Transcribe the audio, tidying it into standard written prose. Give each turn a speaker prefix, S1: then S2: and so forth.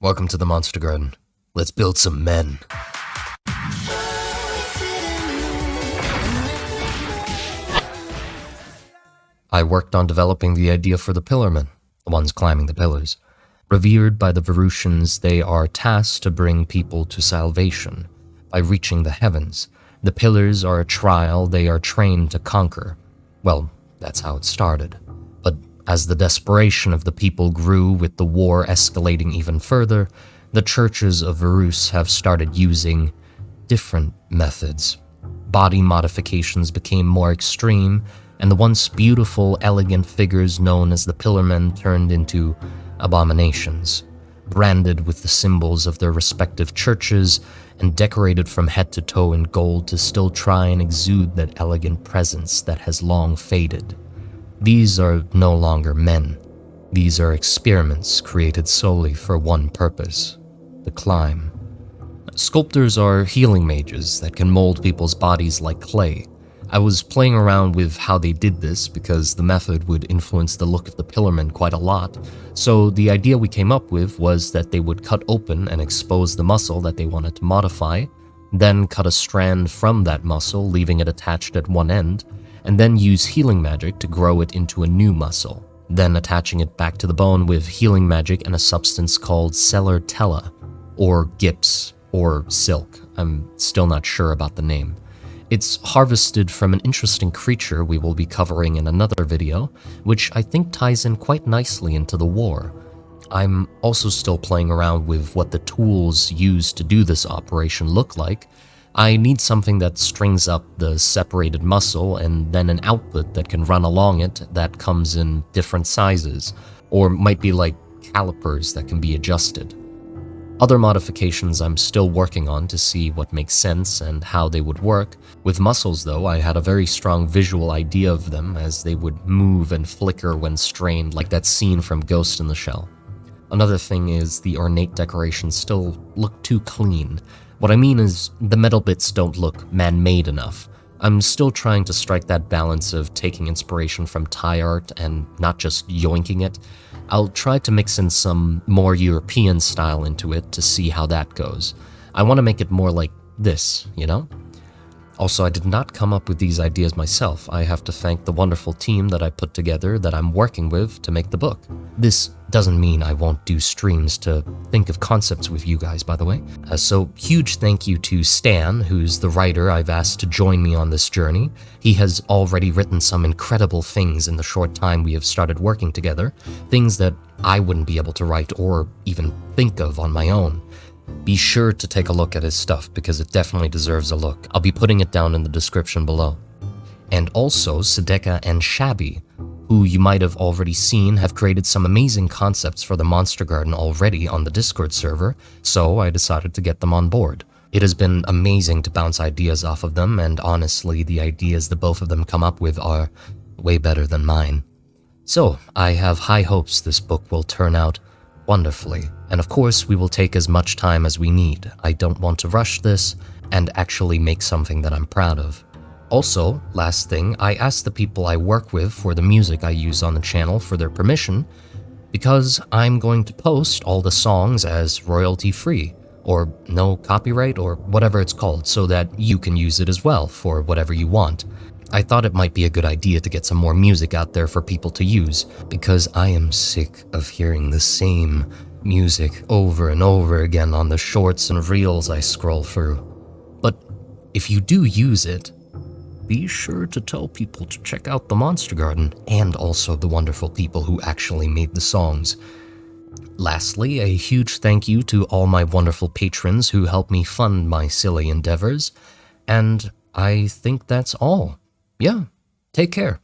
S1: Welcome to the Monstergarden. Let's build some men. I worked on developing the idea for the pillarmen, the ones climbing the pillars. Revered by the Varushans, they are tasked to bring people to salvation by reaching the heavens. The pillars are a trial they are trained to conquer. Well, that's how it started. But as the desperation of the people grew with the war escalating even further, the churches of Varus have started using different methods. Body modifications became more extreme, and the once beautiful, elegant figures known as the Pillarmen turned into abominations, branded with the symbols of their respective churches and decorated from head to toe in gold to still try and exude that elegant presence that has long faded. These are no longer men. These are experiments created solely for one purpose: the climb. Sculptors are healing mages that can mold people's bodies like clay. I was playing around with how they did this because the method would influence the look of the Pillarmen quite a lot, so the idea we came up with was that they would cut open and expose the muscle that they wanted to modify, then cut a strand from that muscle, leaving it attached at one end, and then use healing magic to grow it into a new muscle, then attaching it back to the bone with healing magic and a substance called Cellar-Tella, or gyps, or silk. I'm still not sure about the name. It's harvested from an interesting creature we will be covering in another video, which I think ties in quite nicely into the war. I'm also still playing around with what the tools used to do this operation look like. I need something that strings up the separated muscle and then an output that can run along it that comes in different sizes, or might be like calipers that can be adjusted. Other modifications I'm still working on to see what makes sense and how they would work. With muscles though, I had a very strong visual idea of them as they would move and flicker when strained, like that scene from Ghost in the Shell. Another thing is the ornate decorations still look too clean. What I mean is, the metal bits don't look man-made enough. I'm still trying to strike that balance of taking inspiration from Thai art and not just yoinking it. I'll try to mix in some more European style into it to see how that goes. I want to make it more like this, you know? Also, I did not come up with these ideas myself. I have to thank the wonderful team that I put together that I'm working with to make the book. This doesn't mean I won't do streams to think of concepts with you guys, by the way. So huge thank you to Stan, who's the writer I've asked to join me on this journey. He has already written some incredible things in the short time we have started working together, things that I wouldn't be able to write or even think of on my own. Be sure to take a look at his stuff because it definitely deserves a look. I'll be putting it down in the description below. And also, Sedeka and Shabby, who you might have already seen, have created some amazing concepts for the Monstergarden already on the Discord server, so I decided to get them on board. It has been amazing to bounce ideas off of them, and honestly, the ideas the both of them come up with are way better than mine. So, I have high hopes this book will turn out wonderfully, and of course we will take as much time as we need. I don't want to rush this and actually make something that I'm proud of. Also, last thing, I asked the people I work with for the music I use on the channel for their permission, because I'm going to post all the songs as royalty-free, or no copyright, or whatever it's called, so that you can use it as well for whatever you want. I thought it might be a good idea to get some more music out there for people to use, because I am sick of hearing the same music over and over again on the shorts and reels I scroll through. But if you do use it, be sure to tell people to check out the Monstergarden and also the wonderful people who actually made the songs. Lastly, a huge thank you to all my wonderful patrons who help me fund my silly endeavors, and I think that's all. Yeah, take care.